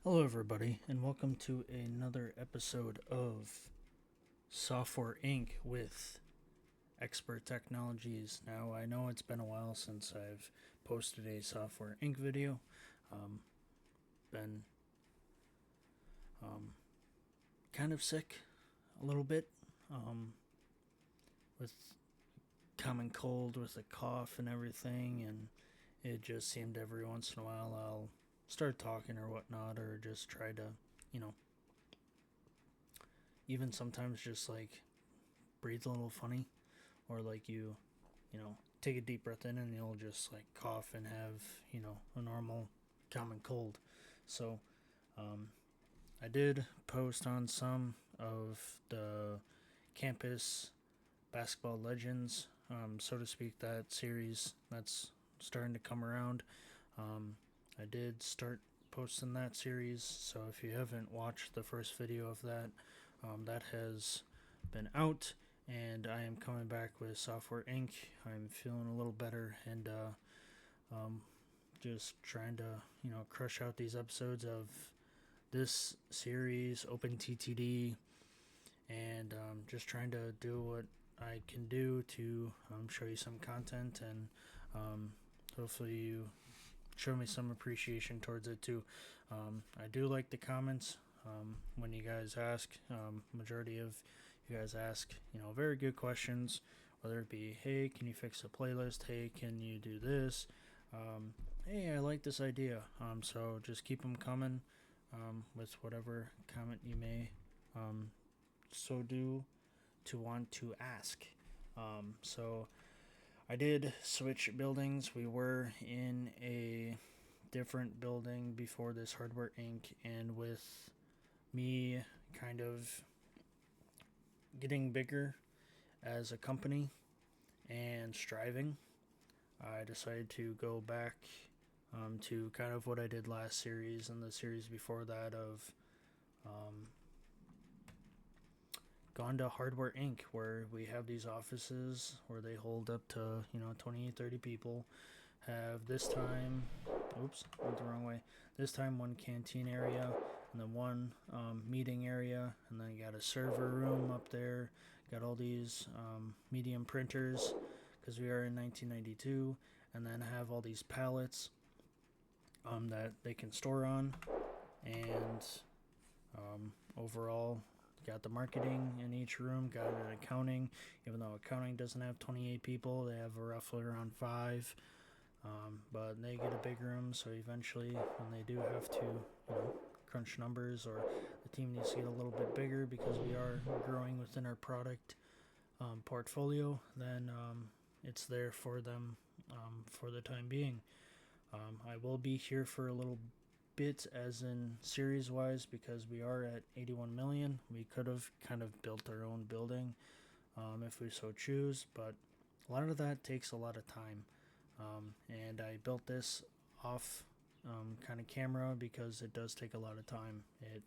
Hello, everybody, and welcome to another episode of Software Inc. with Expert Technologies. Now, I know it's been a while since I've posted a Software Inc. video. Been kind of sick a little bit with common cold, with a cough and everything, and it just seemed every once in a while I'll start talking or whatnot, or just try to, you know, even sometimes just like breathe a little funny, or like take a deep breath in and you'll just like cough and have, a normal common cold. So I did post on some of the campus basketball legends, so to speak, that series that's starting to come around. I did start posting that series, so if you haven't watched the first video of that, that has been out, and I am coming back with Software Inc. I'm feeling a little better, and just trying to crush out these episodes of this series, Open TTD, and just trying to do what I can do to show you some content, and hopefully you show me some appreciation towards it too. I do like the comments when you guys ask. Majority of you guys ask, very good questions, whether it be, hey, can you fix a playlist? Hey, can you do this? Hey, I like this idea. So just keep them coming with whatever comment you may so do to want to ask. So I did switch buildings. We were in a different building before this Hardware Inc. And with me kind of getting bigger as a company and striving, I decided to go back to kind of what I did last series and the series before that of gone to Hardware Inc., where we have these offices where they hold up to 20, 30 people. Have this time, oops, went the wrong way. This time one canteen area, and then one meeting area, and then you got a server room up there. Got all these medium printers because we are in 1992, and then have all these pallets that they can store on, and overall got the marketing in each room, got an accounting, even though accounting doesn't have 28 people, they have roughly around 5. But they get a big room, so eventually when they do have to crunch numbers, or the team needs to get a little bit bigger because we are growing within our product portfolio, then it's there for them for the time being. I will be here for a little bit, as in series wise, because we are at 81 million. We could have kind of built our own building if we so choose, but a lot of that takes a lot of time. And I built this off kind of camera because it does take a lot of time. It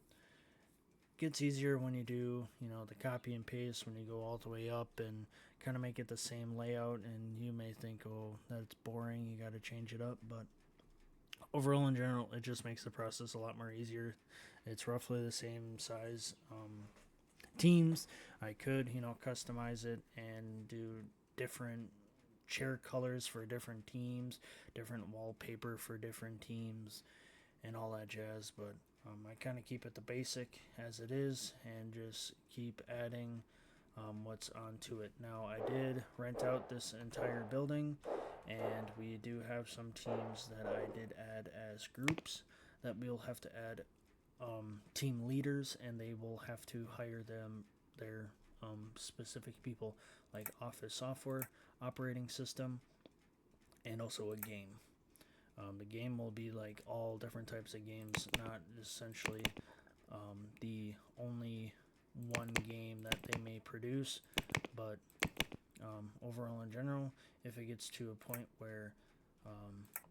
gets easier when you do, the copy and paste, when you go all the way up and kind of make it the same layout, and you may think, oh, that's boring, you got to change it up, but overall in general it just makes the process a lot more easier. It's roughly the same size teams. I could customize it and do different chair colors for different teams, different wallpaper for different teams, and all that jazz, but I kind of keep it the basic as it is and just keep adding what's onto it. Now, I did rent out this entire building, and we do have some teams that I did add as groups that we'll have to add team leaders, and they will have to hire their specific people, like office software, operating system, and also a game. The game will be like all different types of games, not essentially the only one game that they may produce, but overall in general, if it gets to a point where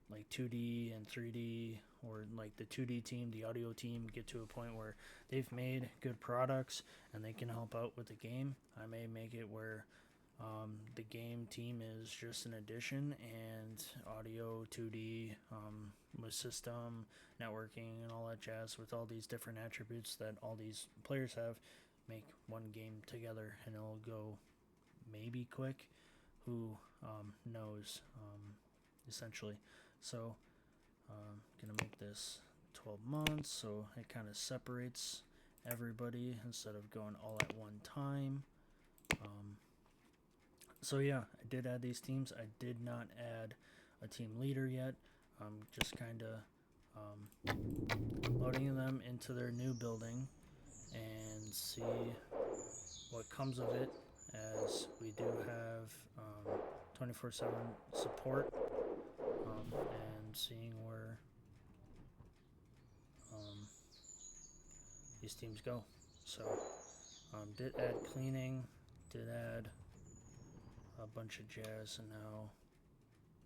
like 2D and 3D, or like the 2D team, the audio team, get to a point where they've made good products and they can help out with the game, I may make it where The game team is just an addition, and audio, 2D, with system, networking, and all that jazz with all these different attributes that all these players have make one game together, and it'll go maybe quick. Who knows, essentially. So, gonna make this 12 months, so it kind of separates everybody instead of going all at one time. So yeah, I did add these teams. I did not add a team leader yet. Just kind of loading them into their new building and see what comes of it, as we do have 24/7 support, and seeing where these teams go. So did add cleaning, did add a bunch of jazz, and now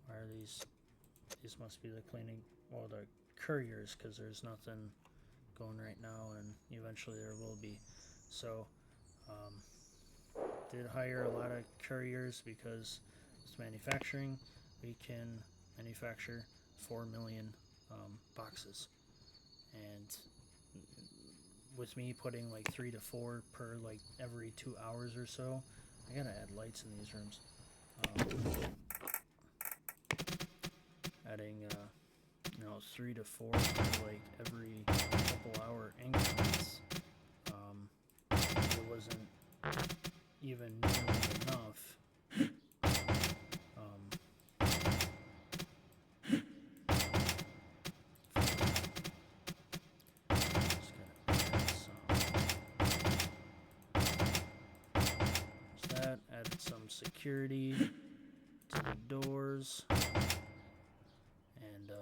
why are these must be the cleaning, well, the couriers, because there's nothing going right now, and eventually there will be. So did hire a lot of couriers because it's manufacturing. We can manufacture 4 million boxes, and with me putting like 3 to 4 per like every 2 hours or so, I gotta add lights in these rooms. Adding 3 to 4 for like every couple hour increments. It wasn't even nearly enough. Added some security to the doors, and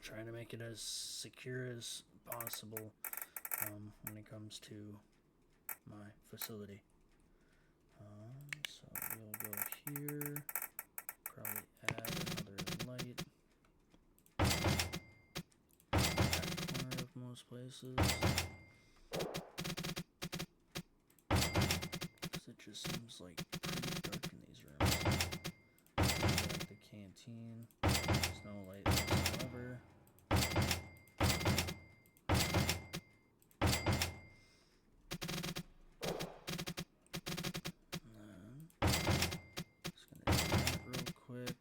trying to make it as secure as possible when it comes to my facility. So we'll go here, probably add another light. Back corner of most places. It just seems like pretty dark in these rooms. Like the canteen, there's no light whatsoever. Just gonna do that real quick.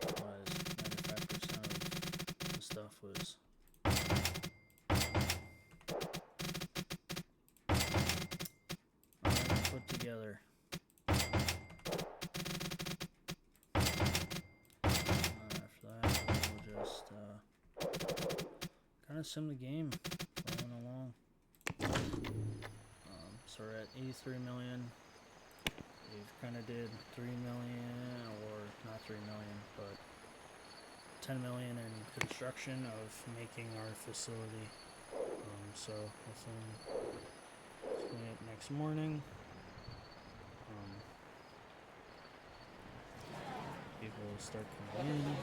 Otherwise, 95% of the stuff was already put together. After that, we'll just kind of sim the game, rolling along. So we're at 83 million. We've kind of did 3 million, or not 3 million, but 10 million in construction of making our facility. So within next morning, people will start coming in and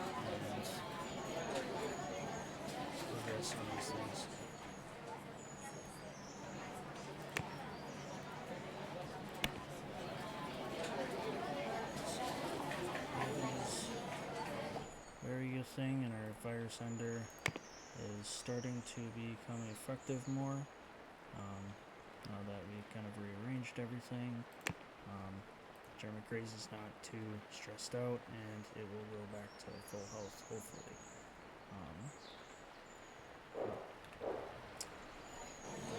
progress on these things. Area thing in our fire sender is starting to become effective more, now that we kind of rearranged everything. Jeremy Craze is not too stressed out, and it will go back to full health, hopefully.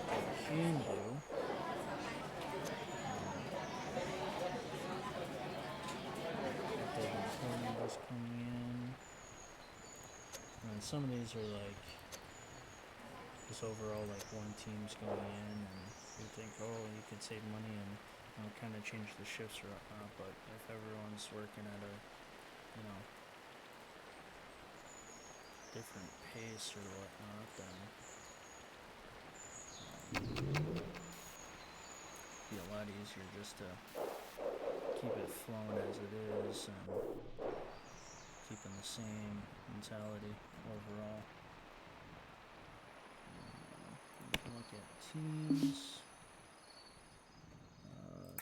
What we can do, the recording is coming in, and some of these are like just overall like one team's going in, and you think, oh, you could save money and kind of change the shifts or whatnot, but if everyone's working at a different pace or whatnot, then it'd be a lot easier just to keep it flowing as it is and keeping the same mentality overall. Look get teams.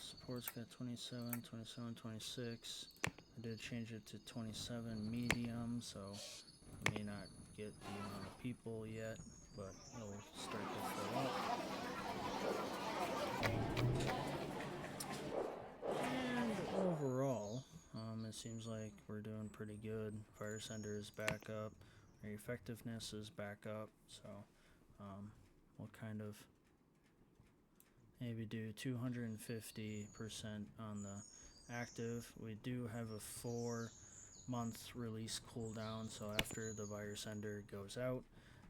Support's got 27, 27, 26. I did change it to 27 medium, so I may not get the amount of people yet, but it'll start to fill up. And overall, it seems like we're doing pretty good. Fire Sender is back up. Our effectiveness is back up, so we'll kind of maybe do 250% on the active. We do have a 4-month release cooldown, so after the virus ender goes out,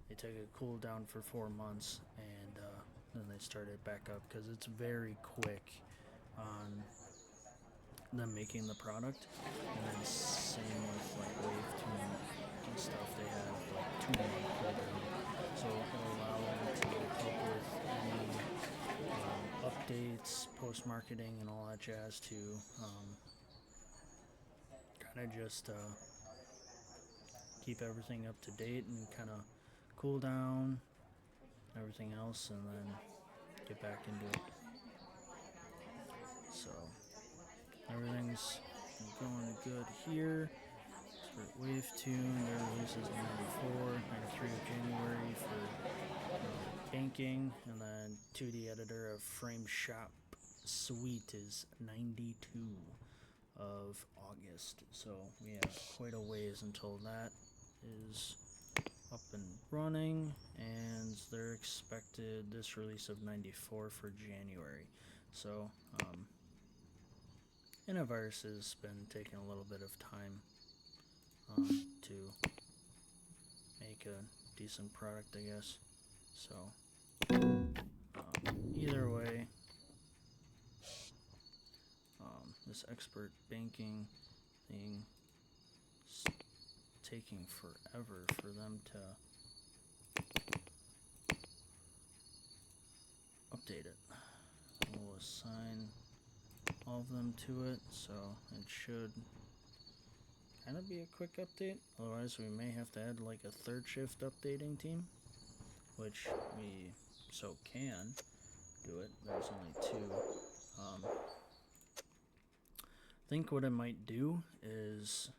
they take a cooldown for 4 months, and then they start it back up because it's very quick on them making the product. And then same with like Wave 2 and stuff, they have like 2-month cooldown, so it'll allow them to help with any updates, post-marketing, and all that jazz to kind of just keep everything up to date and kind of cool down everything else, and then get back into it. So everything's going good here. For Wave 2, their release is 94, 93 of January for banking, and then 2D editor of Frame Shop Suite is 92 of August. So we have quite a ways until that is up and running, and they're expected this release of 94 for January. So antivirus has been taking a little bit of time to make a decent product, I guess. So either way, this expert banking thing is taking forever for them to update it. We'll assign all of them to it, so it should kind of be a quick update. Otherwise, we may have to add like a third shift updating team, which we so can do it. There's only 2. I think what I might do is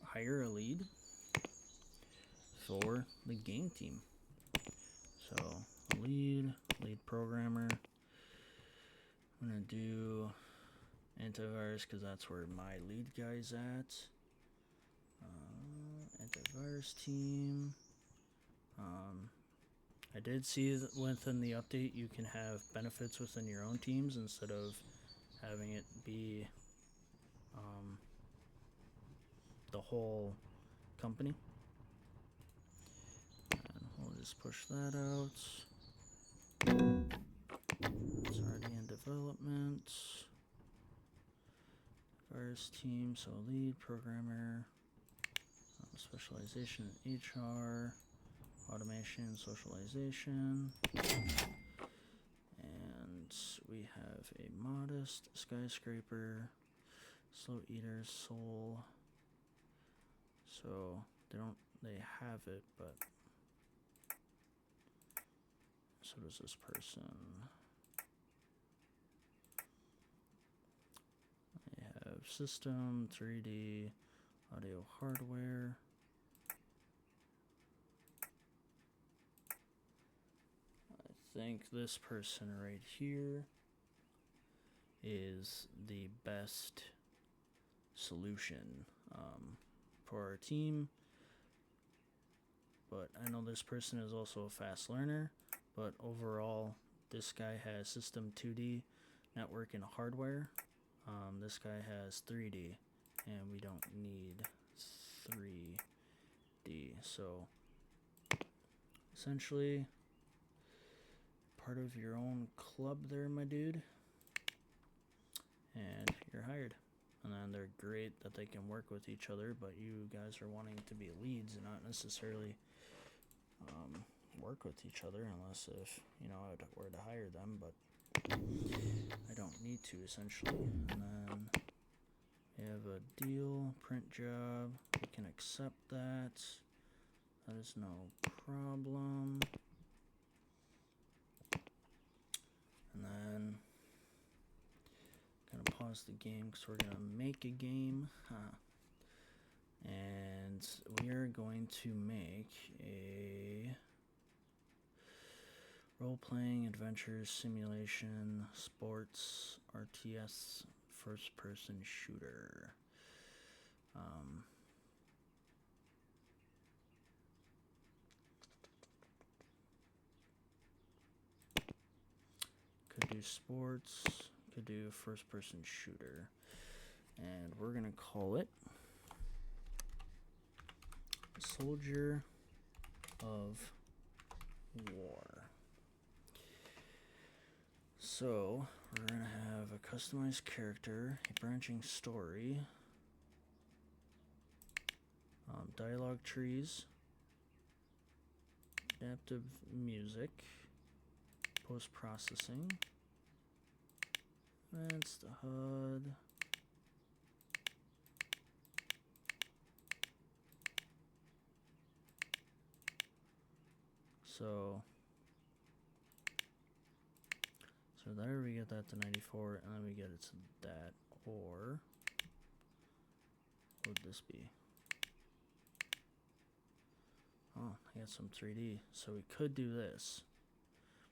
hire a lead for the game team. So lead programmer. I'm gonna do antivirus because that's where my lead guy's at. Antivirus team. I did see that within the update you can have benefits within your own teams instead of having it be the whole company. And we'll just push that out. It's already in development. Virus team, so lead programmer, specialization in HR, automation, socialization, and we have a modest skyscraper, slow eater, soul. So they have it, but so does this person. They have system, 3D, audio, hardware. I think this person right here is the best solution for our team, but I know this person is also a fast learner, but overall this guy has system 2D, network, and hardware. This guy has 3D, and we don't need 3D, so essentially part of your own club there, my dude, and you're hired. And then they're great that they can work with each other, but you guys are wanting to be leads and not necessarily work with each other unless if I were to hire them, but I don't need to essentially. And then we have a deal, print job, we can accept that. That is no problem. And then gonna pause the game because we're gonna make a game. And we are going to make a role-playing, adventure, simulation, sports, RTS, first-person shooter. Could do sports, could do first-person shooter. And we're going to call it Soldier of War. So, we're going to have a customized character, a branching story, dialogue trees, adaptive music, post-processing, that's the HUD, so there we get that to 94, and then we get it to that, or what would this be? Oh, I got some 3D, so we could do this.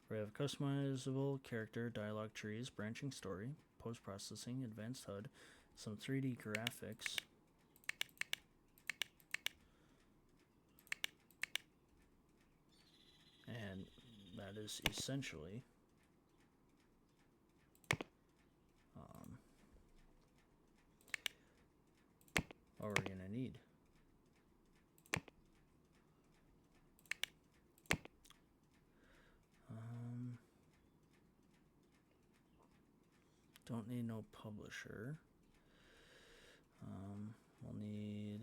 We have customizable character, dialogue trees, branching story, post-processing, advanced HUD, some 3D graphics. And that is essentially what we're going to need. Don't need no publisher. We'll need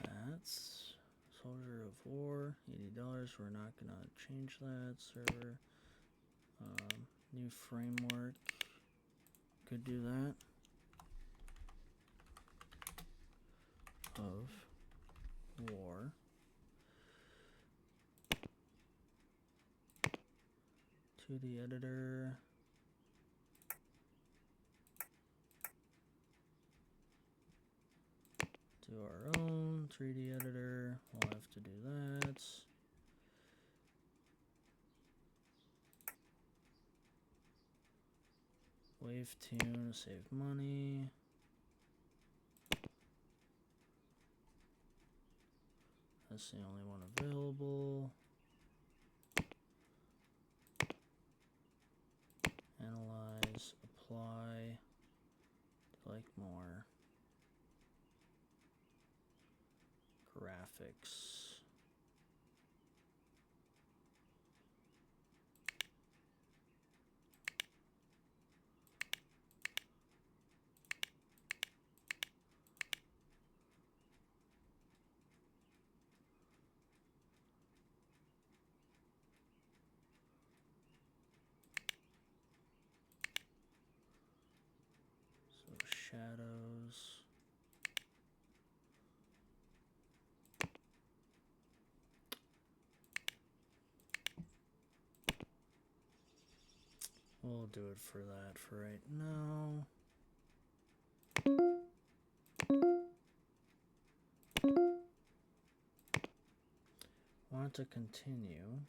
that's Soldier of War, $80. We're not gonna change that. Server, new framework. Could do that. Of War. To the editor. Do our own 3D editor. We'll have to do that. Wave tune, save money. That's the only one available. Analyze, apply, like more. Graphics. So shadows. We'll do it for that for right now. Want to continue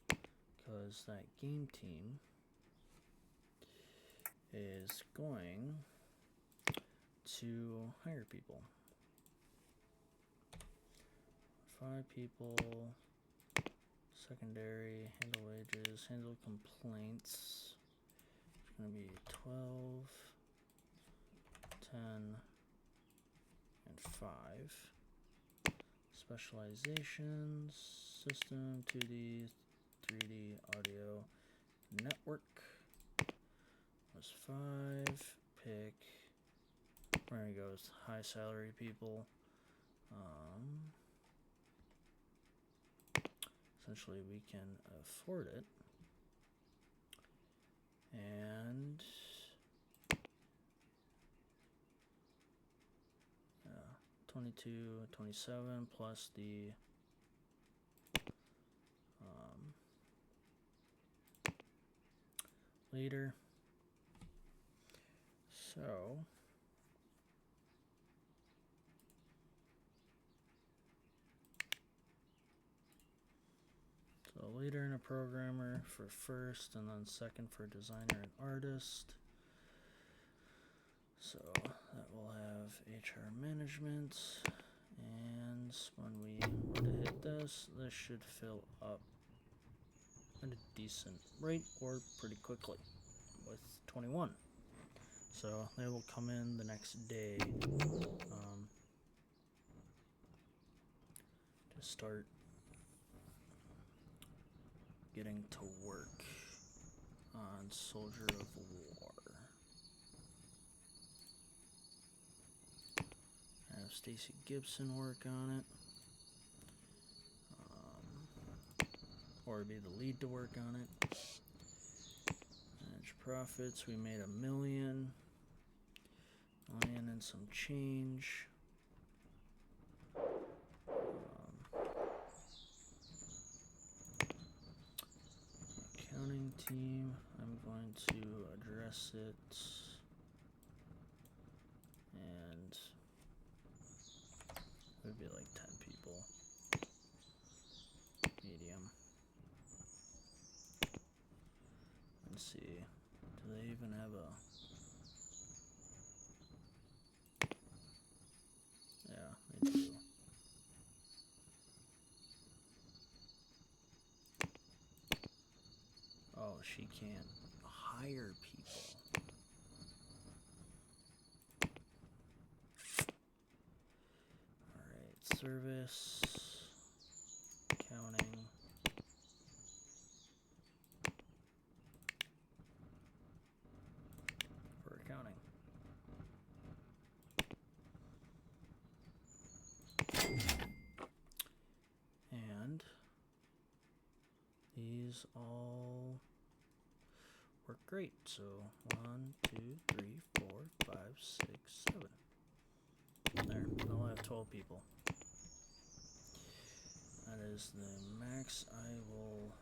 because that game team is going to hire people. 5 people, secondary, handle wages, handle complaints. It's going to be 12, 10, and 5. Specializations, system, 2D, 3D, audio, network. Was 5, pick. There he goes, high salary people. Essentially, we can afford it. And 22, 27 plus the leader. So leader and a programmer for first, and then second for designer and artist. So that will have HR management, and when we were to hit this, this should fill up at a decent rate or pretty quickly with 21. So they will come in the next day to start getting to work on Soldier of War. Have Stacy Gibson work on it, or be the lead to work on it. Manage profits. We made $1 million and some change. Accounting team. I'm going to address it and it would be like 10 people. Medium. Let's see. Do they even have a... Yeah, they do. Oh, she can't hire people. Alright, service, accounting. For accounting. And these all work great. So 1, 2, 3, 4, 5, 6, 7. There, I'll have 12 people. That is the max I will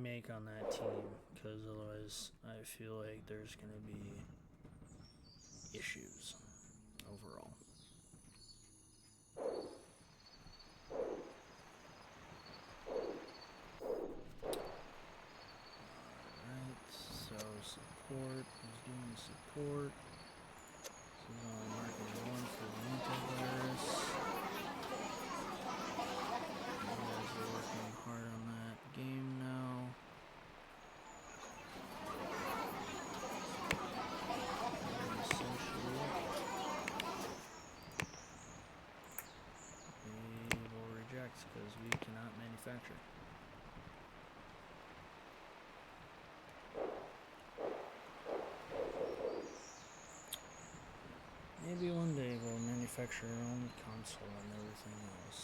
make on that team, because otherwise I feel like there's going to be issues overall. Support, who's doing support? This is only marking 1 for the antivirus. You guys are working hard on that game now. Essentially, we will reject because we cannot manufacture. Maybe one day we'll manufacture our own console and everything else.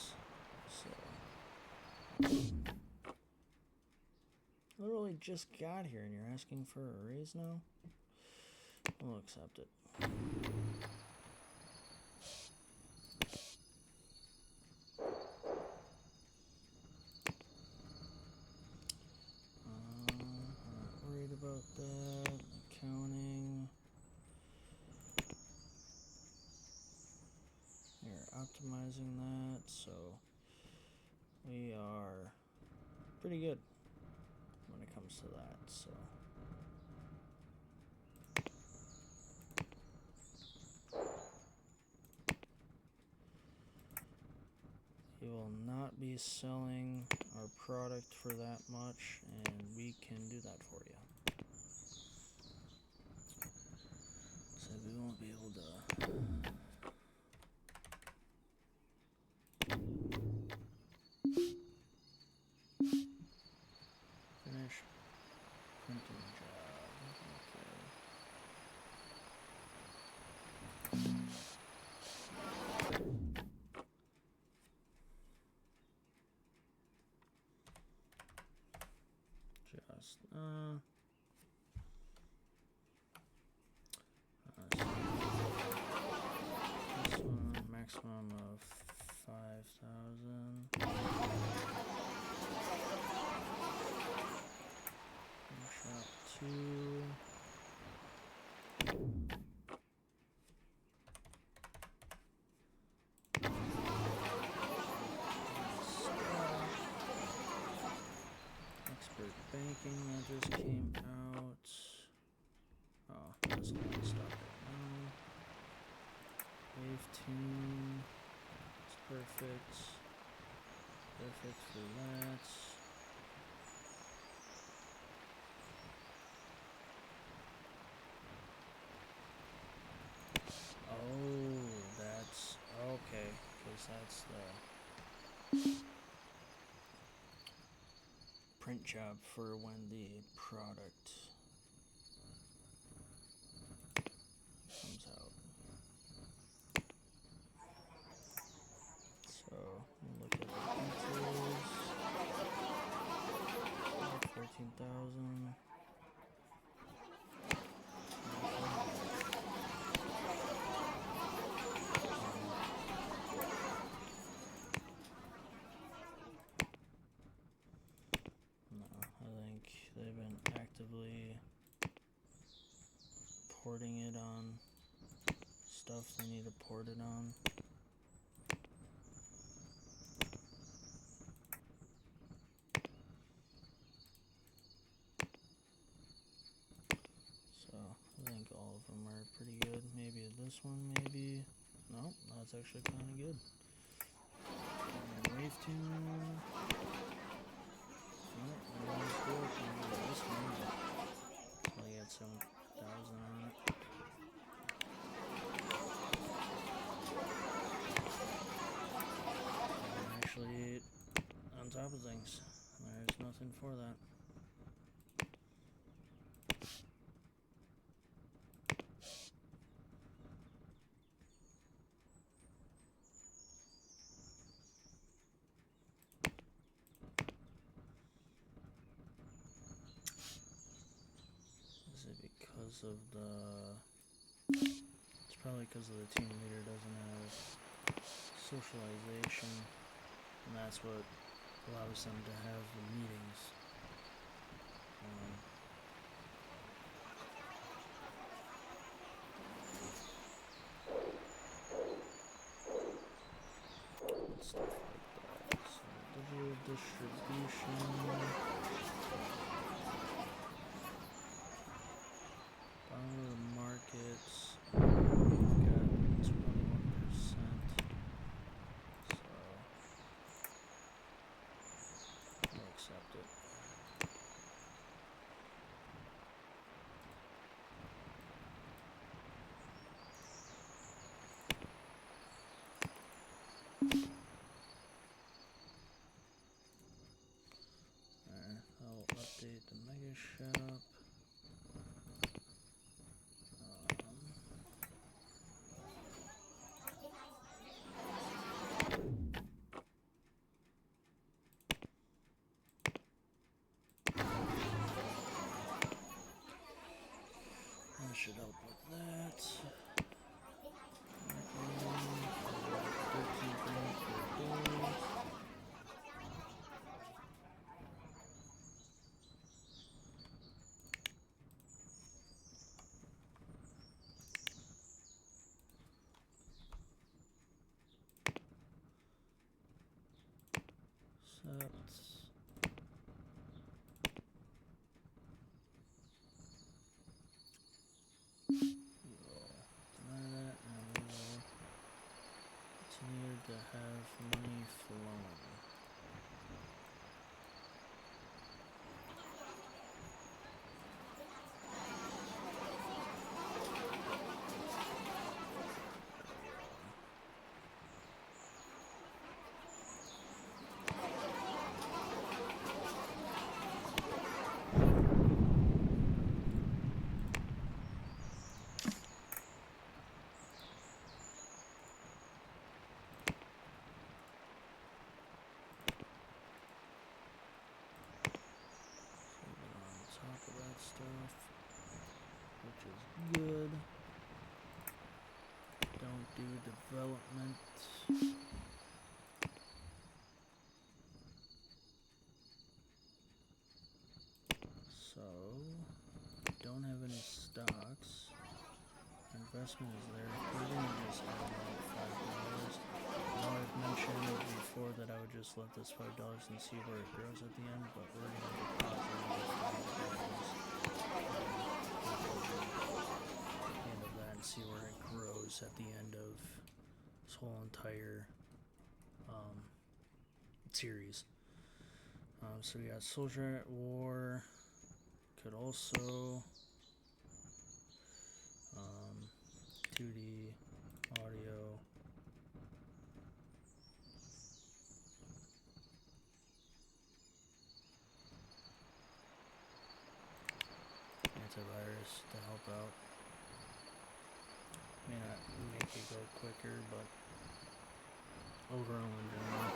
So, literally just got here and you're asking for a raise now? We'll accept it. Not worried about that. Accounting. We're optimizing that, so we are pretty good when it comes to that. So we will not be selling our product for that much, and we can do that for you. So we won't be able to finish printing job. Okay. Just maximum of 5,000. Shop 2. Expert banking that just came out. Oh, that's a lot of stuff right now. Wave tune. It's perfect. Perfect for that. Oh, that's okay, because that's the print job for when the product comes out. So, look at the details. 14,000. No, I think they've been actively porting it on stuff they need to port it on. So I think all of them are pretty good. Maybe this one, maybe. No, that's actually kind of good. And wave tune. No, that one's good. Maybe this one, but only got 7,000 on it. And actually, on top of things, there's nothing for that. Is it because of the... It's probably because of the team leader doesn't have socialization, and that's what allows them to have the meetings. Stuff like that. So digital distribution. Bottom of the markets. We've got 21%. So I'll accept it. I'll update the mega shop. That should help with that. 13 grand for gold. Accept. Continue to have money flowing. Stuff, which is good. Don't do development. So, don't have any stocks. Investment is there. We're going to just add $5. Now I've mentioned before that I would just let this $5 and see where it grows at the end, but we're going to deposit the end of that and see where it grows at the end of this whole entire series. So we got Soldier at War. Could also 2D audio. Antivirus to help out. May not make it go quicker, but overall in general.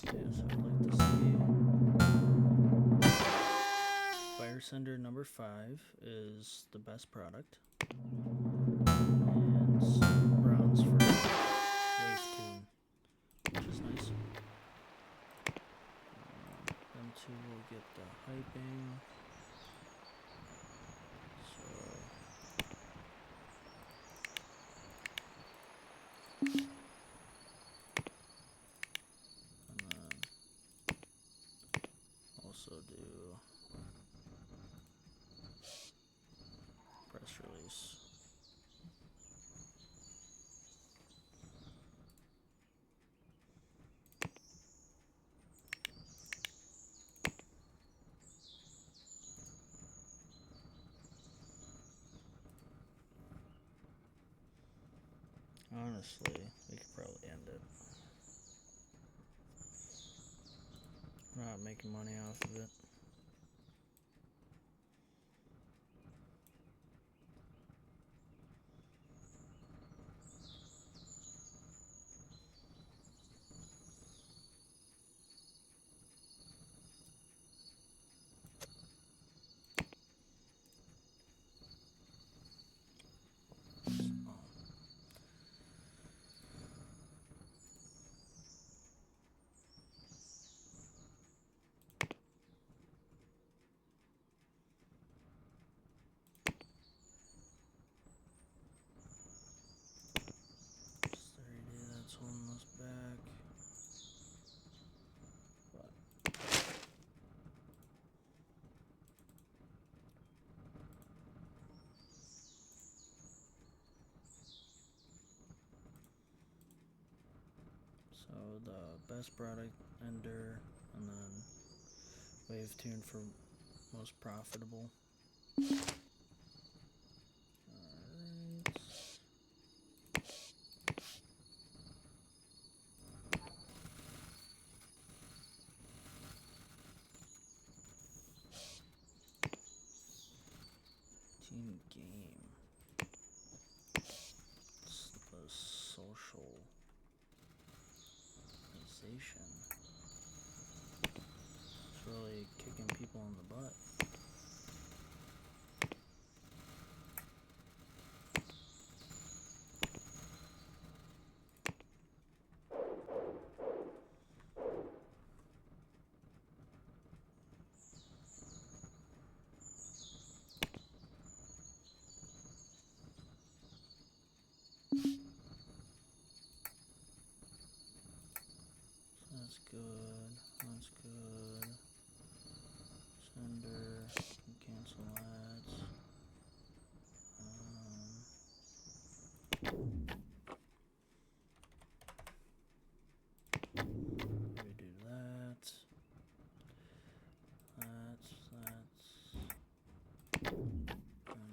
Yes, I'd like to see. Fire Sender number 5 is the best product. And bronze for wave tune, which is nice. Them two will get the hyping. So, and then also do press release. Honestly, we could probably end it. We're not making money off of it. Holding us back. But so the best product ender, and then wave tune for most profitable. Team game. It's the socialization. It's really kicking people in the butt. That's good. That's good. Sender. Cancel ads. Redo that. That's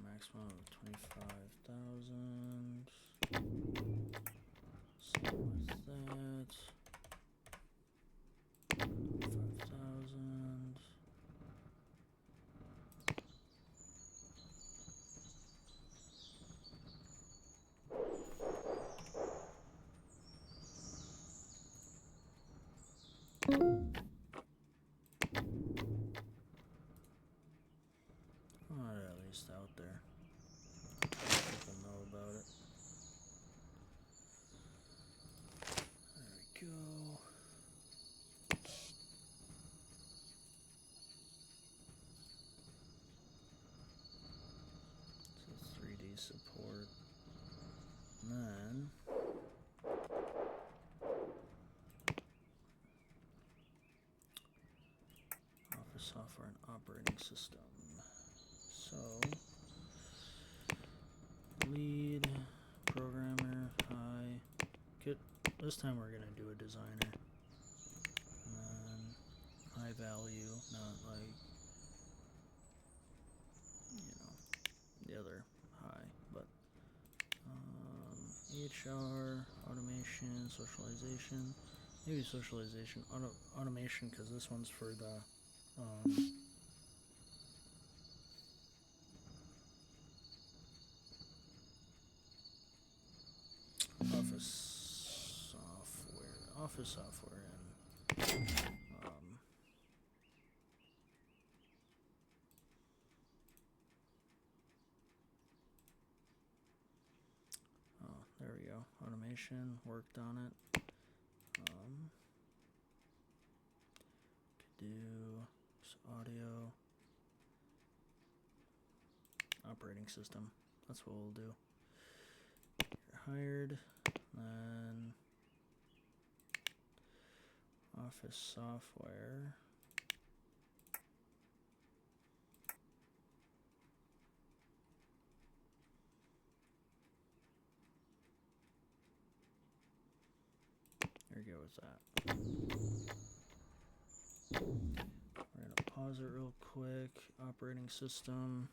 maximum of 25,000. software and operating system. So, lead, programmer, high. This time we're going to do a designer. And then high value, not like, the other high, but HR, automation, socialization. Maybe socialization, automation, because this one's for the office software, and there we go. Automation, worked on it. Could do audio, operating system. That's what we'll do. You're hired. Then office software. There we go with that. We're going to pause it real quick. Operating system.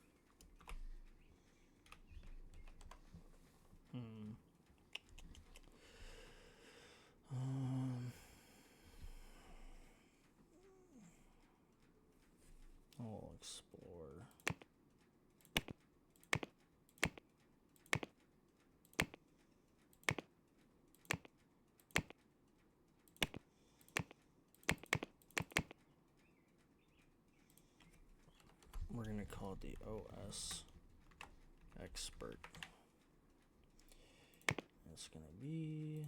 I'll explore. We're going to call it the OS expert. It's going to be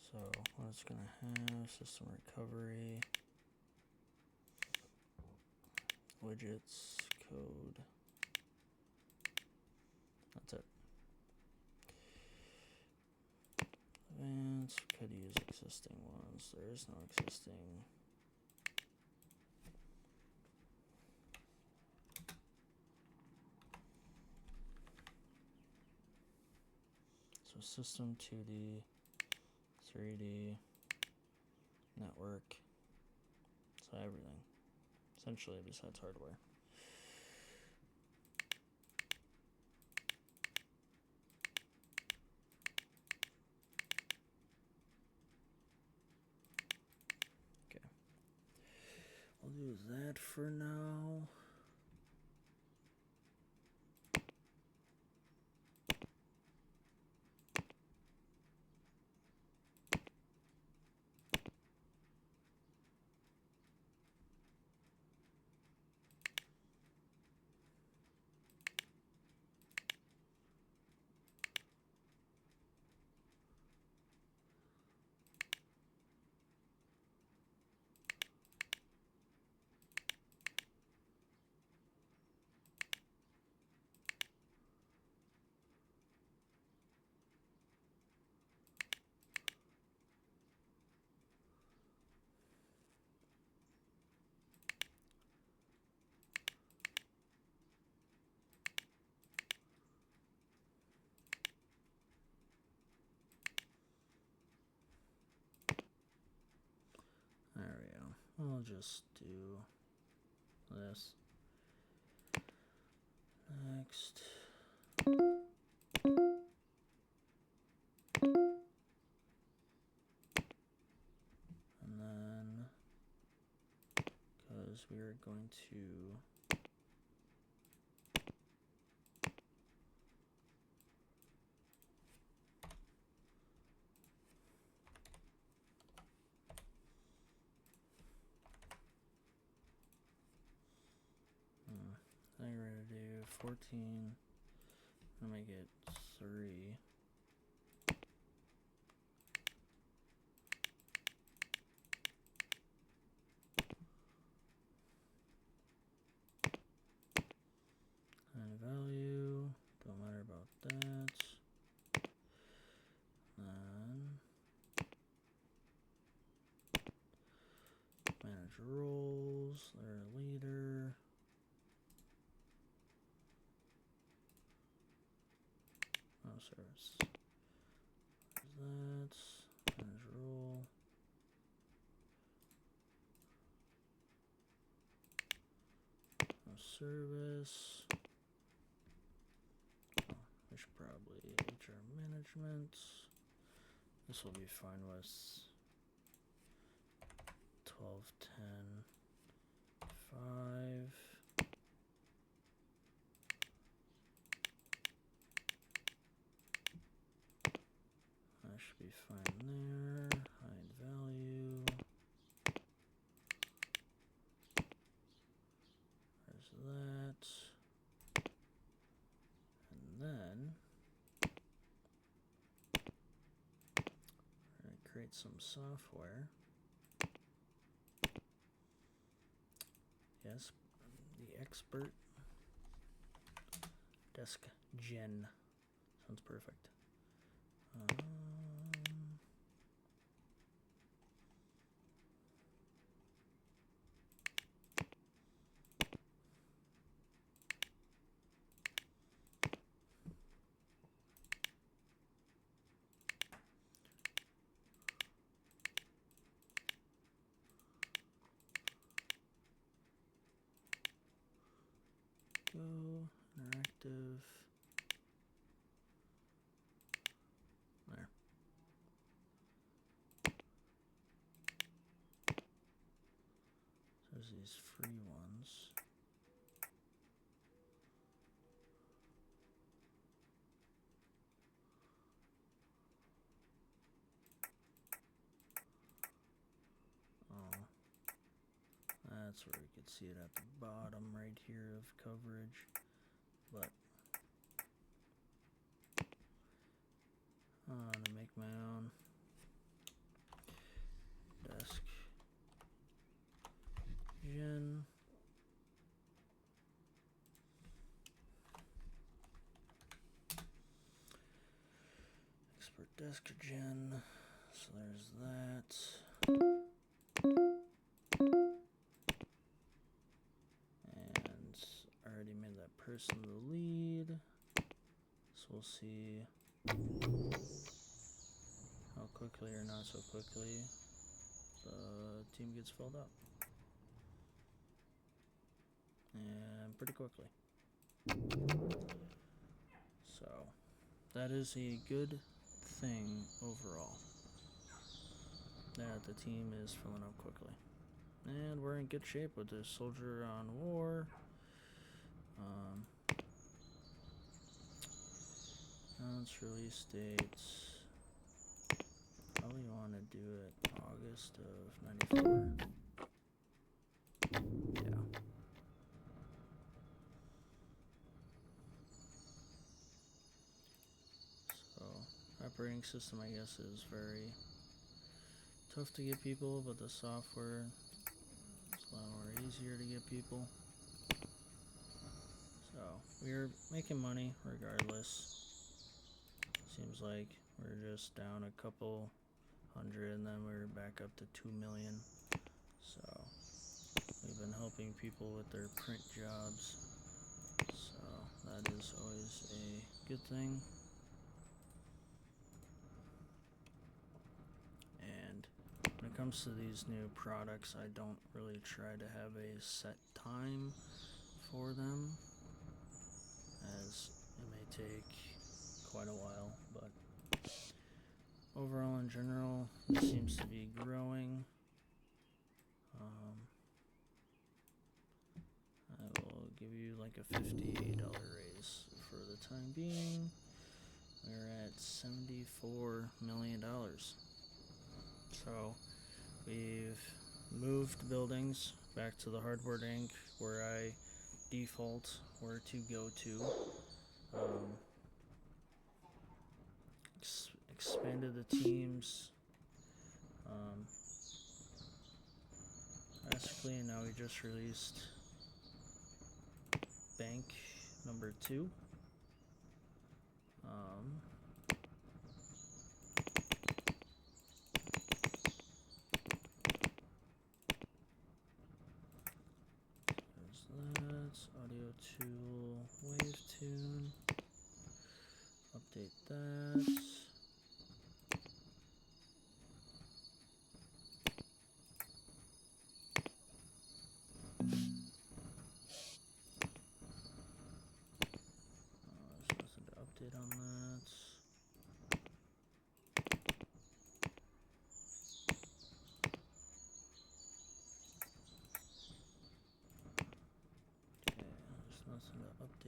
so what it's going to have: system recovery, widgets, code. That's it. Advanced, could use existing ones. There is no existing. So system 2D, 3D, network. So everything. Essentially besides hardware. I'll do that for now. There we go. I'll just do this. Next. And then, because we are going to I think we're going to do 14. I'm going to make it 3. Manage roles, they're a leader. Oh, service. That. Manage role. No service. Oh, we should probably HR management. This will be fine with 12, 10, 5. That should be fine there. Hide value. There's that. And then we're going to create some software. Yes, the expert desk gen. Sounds perfect. Go interactive. There. There's these free ones. Oh, that's where you could see it at the bottom right here of coverage. But I'm gonna make my own desk gen. Expert desk gen. So there's that. And I already made that person the lead. So we'll see how quickly or not so quickly the team gets filled up. And pretty quickly. So that is a good thing overall, that the team is filling up quickly. And we're in good shape with this soldier on war. Announce release dates. Probably want to do it August of 94. Yeah. So, operating system, I guess, is very tough to get people, but the software is a lot more easier to get people. So, we're making money regardless. Seems like we're just down a couple hundred and then we're back up to 2 million. So we've been helping people with their print jobs. So that is always a good thing. And when it comes to these new products, I don't really try to have a set time for them, as it may take quite a while, but overall in general this seems to be growing. I will give you like a $58 raise for the time being. We're at $74 million. So we've moved buildings back to the Hardware Inc. where I default where to go to. Expanded the teams. Basically, now we just released Bank number 2.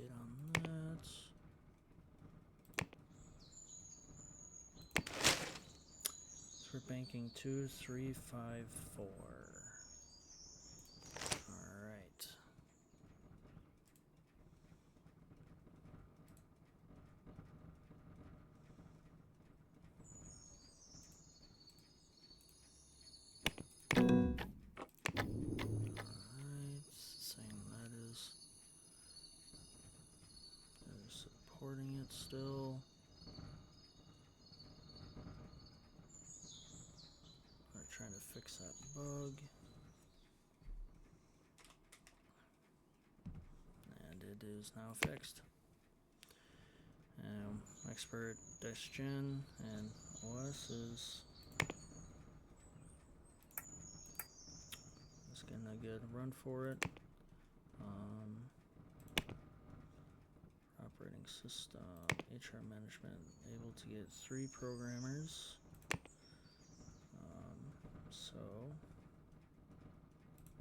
update on that. So we're banking 2354. Alright. Supporting it still. We're trying to fix that bug. And it is now fixed. Expert DexGen and OS is getting a good run for it. Operating system, HR management, able to get 3 programmers. So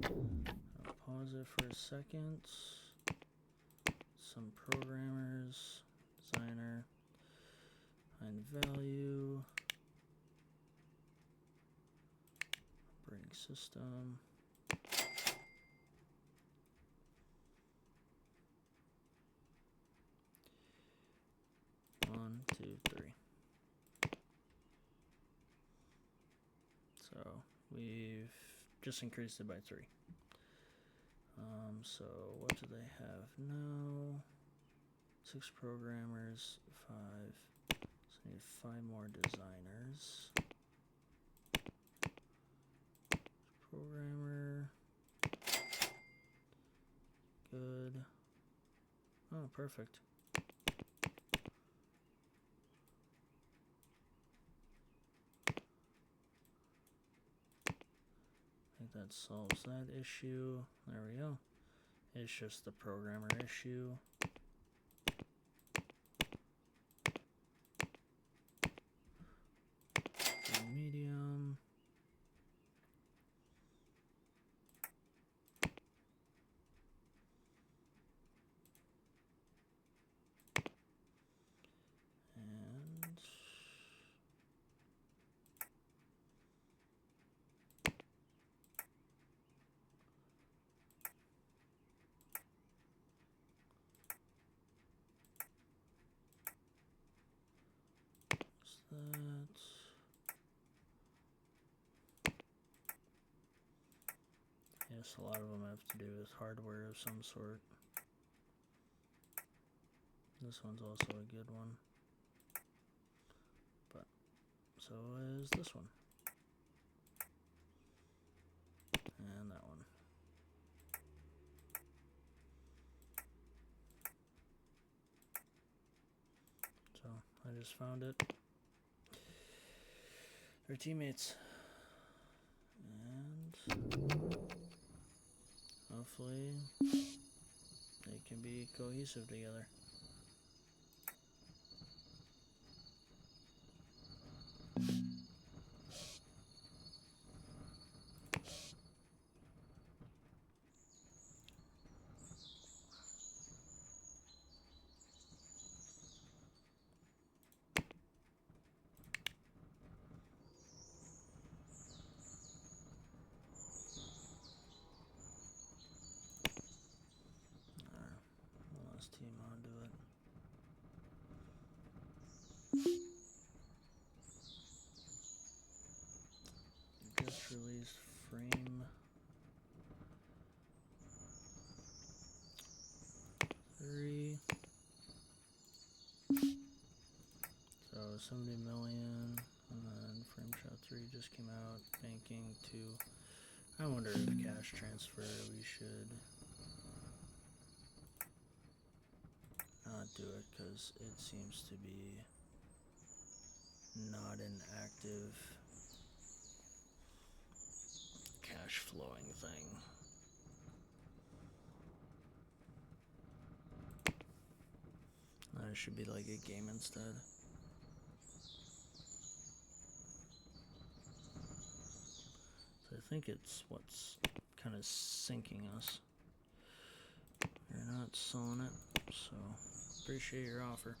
I'll pause it for a second. Some programmers, designer, find value, operating system. 1, 2, 3. So we've just increased it by 3. So what do they have now? 6 programmers, 5. So I need 5 more designers. Programmer. Good. Oh, perfect. I think that solves that issue. There we go. It's just the programmer issue. Medium. And that. Yes, a lot of them have to do with hardware of some sort. This one's also a good one. But so is this one. And that one. So I just found it. They're teammates. And hopefully they can be cohesive together. Team onto it. Just released frame 3. So 70 million, and then frame shot 3 just came out. Banking 2. I wonder if cash transfer we should not do it because it seems to be not an active cash flowing thing. It should be like a game instead. So I think it's what's kind of sinking us. You're not selling it, so appreciate your offer.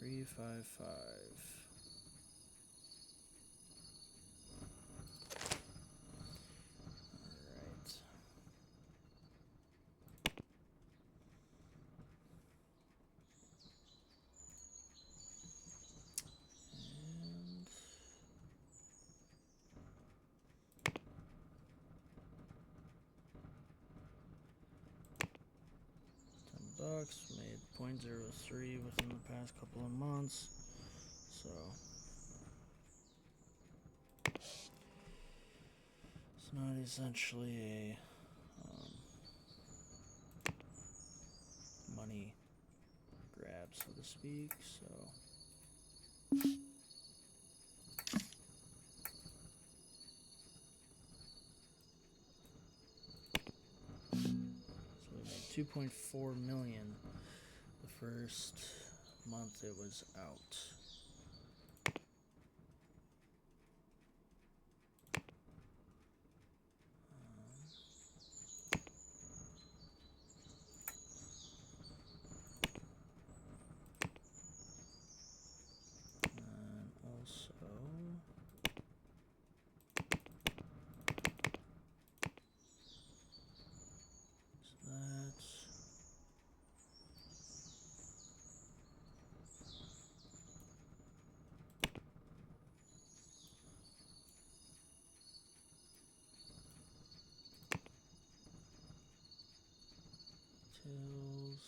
$355. Alright. $10, made 0.03 within the past couple of months, so it's not essentially a money grab, so to speak. So we made 2.4 million the first month it was out. And also that's tills.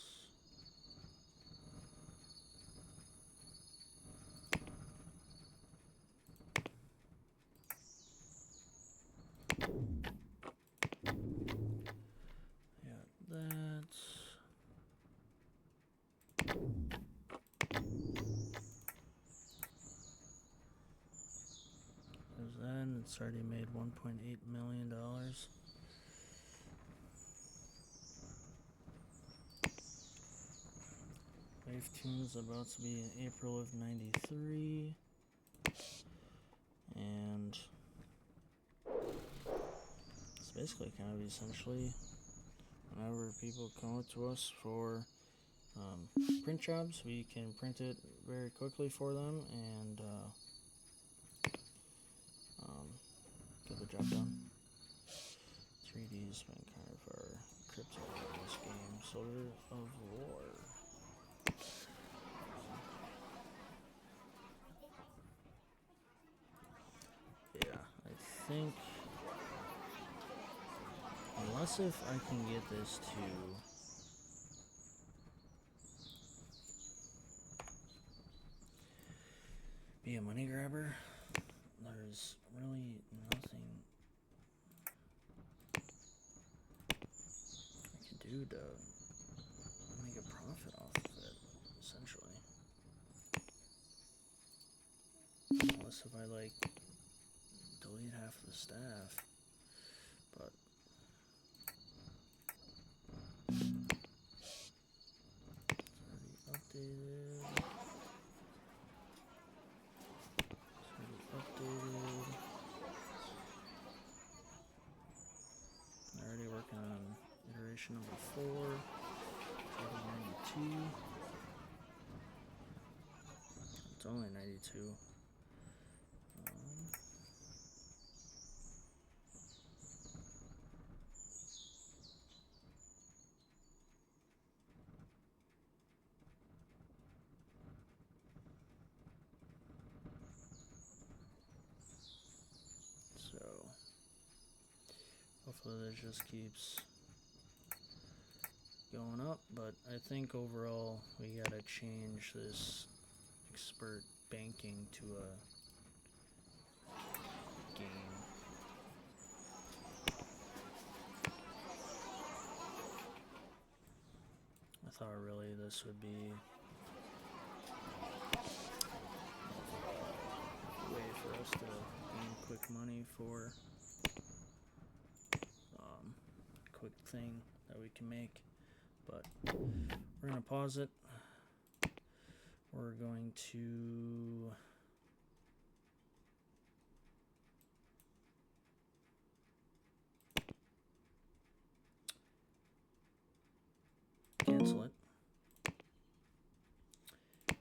Yeah, that's there's that. It's already made $1.8 million. Wave Tune's about to be in April of '93, and it's basically kind of essentially whenever people come up to us for print jobs, we can print it very quickly for them and get the job done. 3D's been kind of our kryptonite in this game. Soldier of War. Yeah, I think unless if I can get this to be a money grabber, there's really nothing I can do to make a profit off of it, essentially. Unless if I like delete half of the staff, but it's already updated. I'm already working on iteration number 4, 92. It's only 92. So hopefully this just keeps going up, but I think overall we gotta change this expert banking to a game. I thought really this would be a way for us to gain quick money for quick thing that we can make, but we're gonna pause it. We're going to cancel it.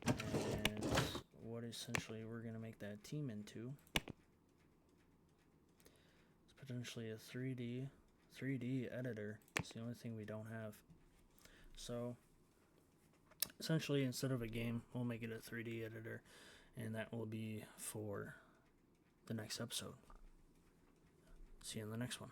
And what essentially we're going to make that team into is potentially a 3D editor. It's the only thing we don't have. So essentially, instead of a game, we'll make it a 3D editor, and that will be for the next episode. See you in the next one.